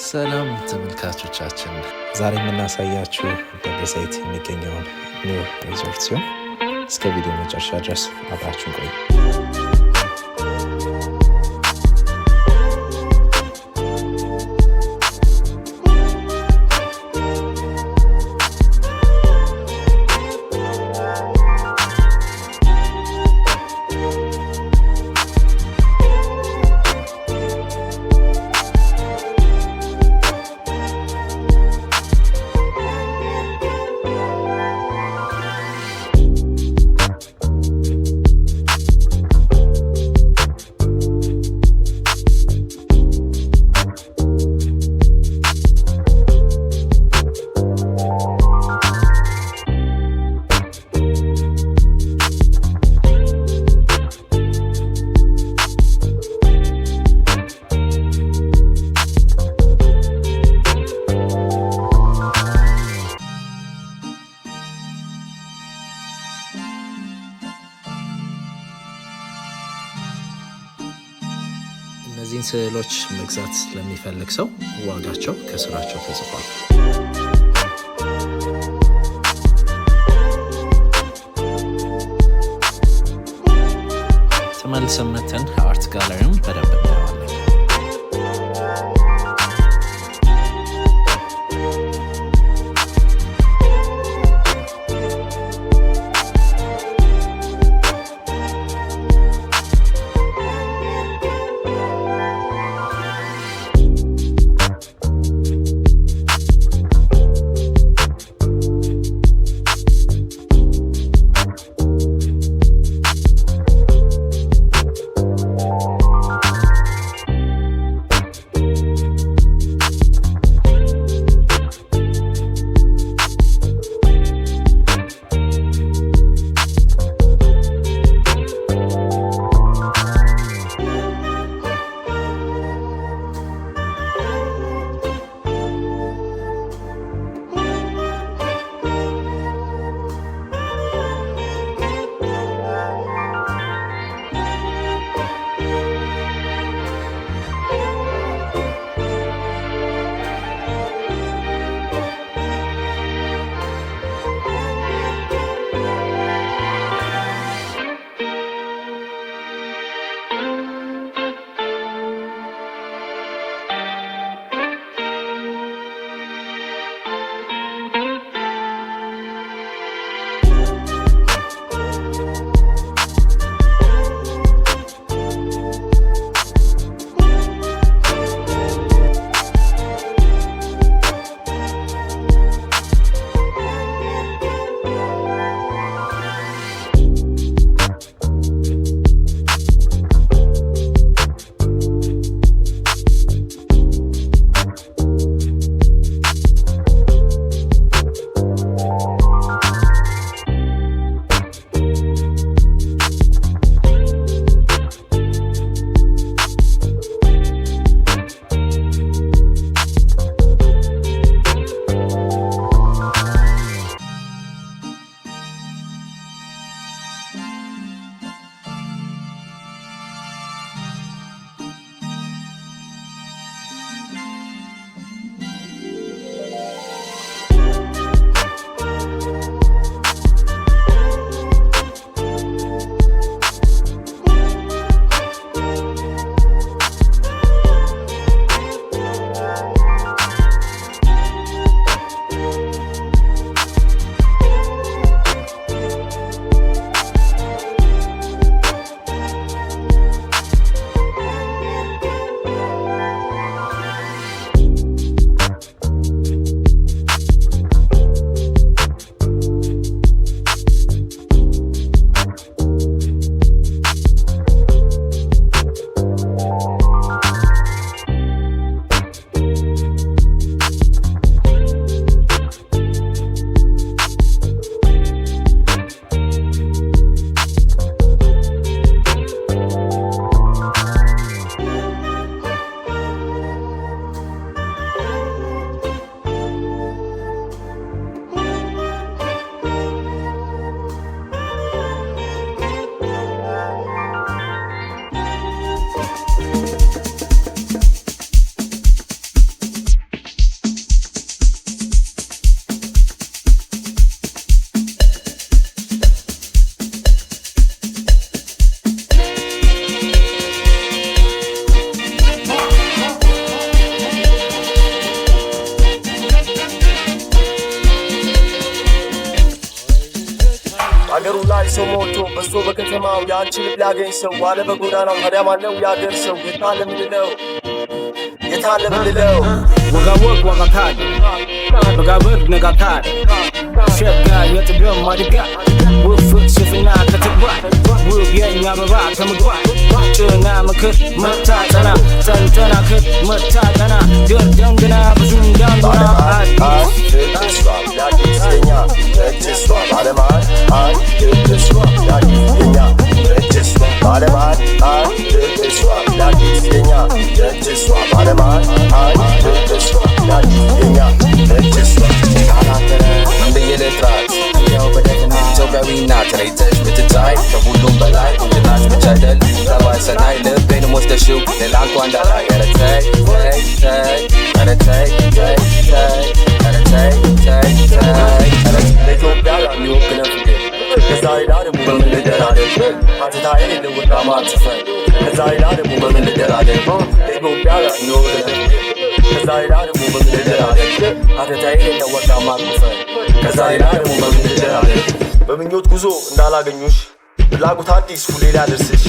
ሰላም ተመልካቾቻችን፣ ዛሬ የምናሳያችሁ ደብረ ዘይት የሚገኘውን ኖራ ሪዞርት ሲሆን እስከ ቪዲዮ መጨረሻ ድረስ አብራችሁን ቆዩ። እነዚህን ስዕሎች መግዛት ለሚፈልግ ሰው ዋጋቸው ከስራቸው ተጽፏል። ተመልሰን መተን አርት ጋለሪውን በደንብ እናየዋለን። ሰው ሞቶ በዝቶ በከተማው ያንቺን ሊያገኝ ሰው ዋለ በጎዳናው ታዲያ ማነው ያገር ሰው የታለ ምንለው ወጋወግ ወጋታል በጋበር ነጋታል ሸጋ የጥበብ ማድጋ ውፍቅ ስፍና ከተግባር ውብ የእኛ አበባ ከምግባር ጭና ምክር መታጠና ጠንጠና ክር መታጠና ደርደንግና ብዙ እንዳንዱና እሷ ላዲስኛ እጅሷ ባለማል እሷ ላዲስኛ እጅሷ ባለማል እሷ ላዲስኛ እጅሷ ባለማል እሷ ላዲስኛ እጅሷ ካላተረ እንደየለትራት ያው በደትና ኢትዮጵያዊ ናት ረይተሽ ብትታይ ከሁሉም በላይ ቁንጅናሽ ብቻ አይደል ጠባይ ሰናይ ልቤንም ወስደሽው ሌላ እንኳ እንዳላይ ኧረ ተይ ተይ ተይ ኧረ ተይ ተይ ተይ ኧረ ተይ ተይ ተይ ለኢትዮጵያ የሚወክለ ፍቅር ከዛ ሌላ ደግሞ በምን ልደራደር አትታዬ ልውጣ ማትፈን ከዛ ሌላ ደግሞ በምን ልደራደር ለኢትዮጵያ የሚወክለ ከዛ ሌላ ደግሞ በምን ልደራደር አትታዬ ልውጣ ማትፈን ከዛ ሌላ ደግሞ በምን ልደራደር በምኞት ጉዞ እንዳላገኙሽ ፍላጎት አዲስ ሁሌ ሊያደርስሽ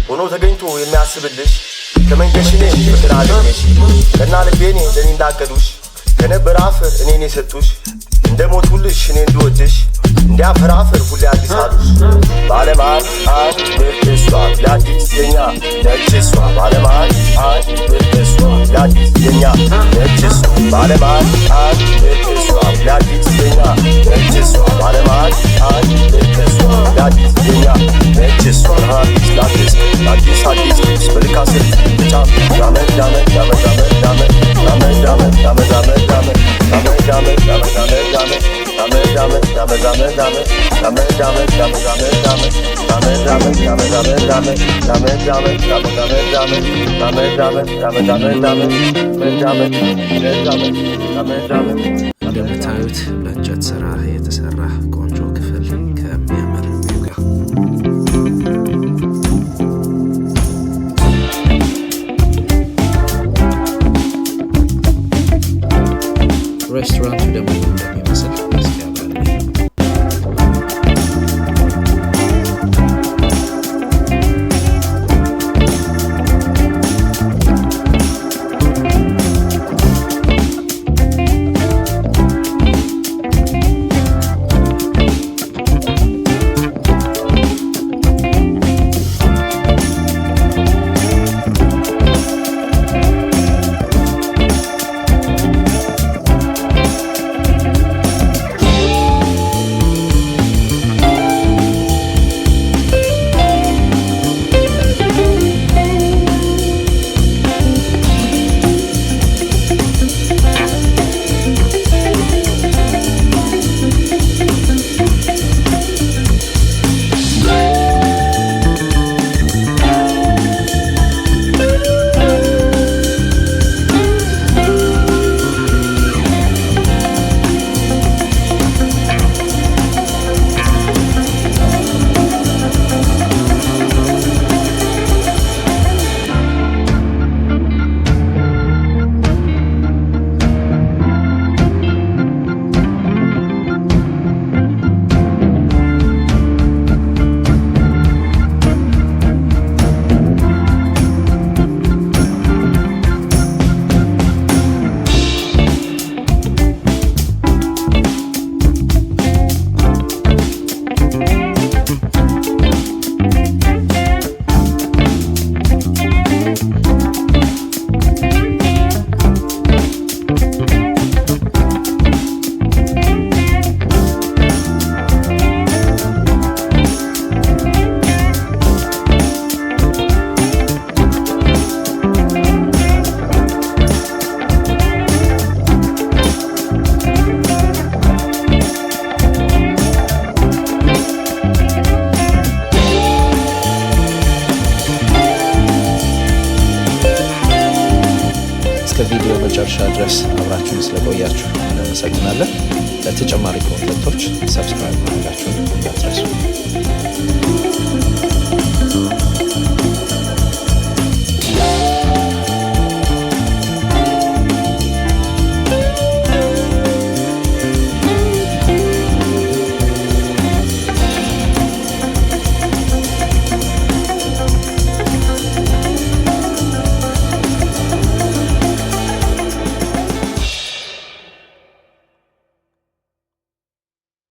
ሆኖ ተገኝቶ የሚያስብልሽ ከመንገሽኔ ፍቅር አገኘሽ ከና ልቤኔ ለኔ እንዳቀዱሽ ከነበረ አፈር እኔን የሰጡሽ እንደ ሞትሁልሽ እኔ እንድወድሽ እንዲያፈራፍር ሁሌ አዲስ አሉሽ ባለማል እሷ ላዲስ የኛ ነጭሷ ባለማል እሷ ላዲስ የኛ ነጭሷ ባለማል እሷ ላዲስ የኛ ነጭሷ ባለማል እሷ ላዲስ የኛ ነጭሷ አዲስ ላዲስ ላዲስ አዲስ በልካስር ጫም ዳመድ ዳመድ ዳመድ ዳመድ ዳመድ ዳመድ ዳመድ ዳመድ ዳመድ ዳመድ ዳመድ ዳመድ ዳመድ እንደምታዩት በእንጨት ስራ የተሰራ ቆንጆ ክፍል ከሚያምር ቪው ጋር ሬስቶራንቱ ደግሞ እንደሚመስል ቪዲዮ መጨረሻ ድረስ አብራችሁን ስለቆያችሁ እናመሰግናለን። ለተጨማሪ ኮንተንቶች ሰብስክራይብ ማድረጋችሁን እንዳትረሱ።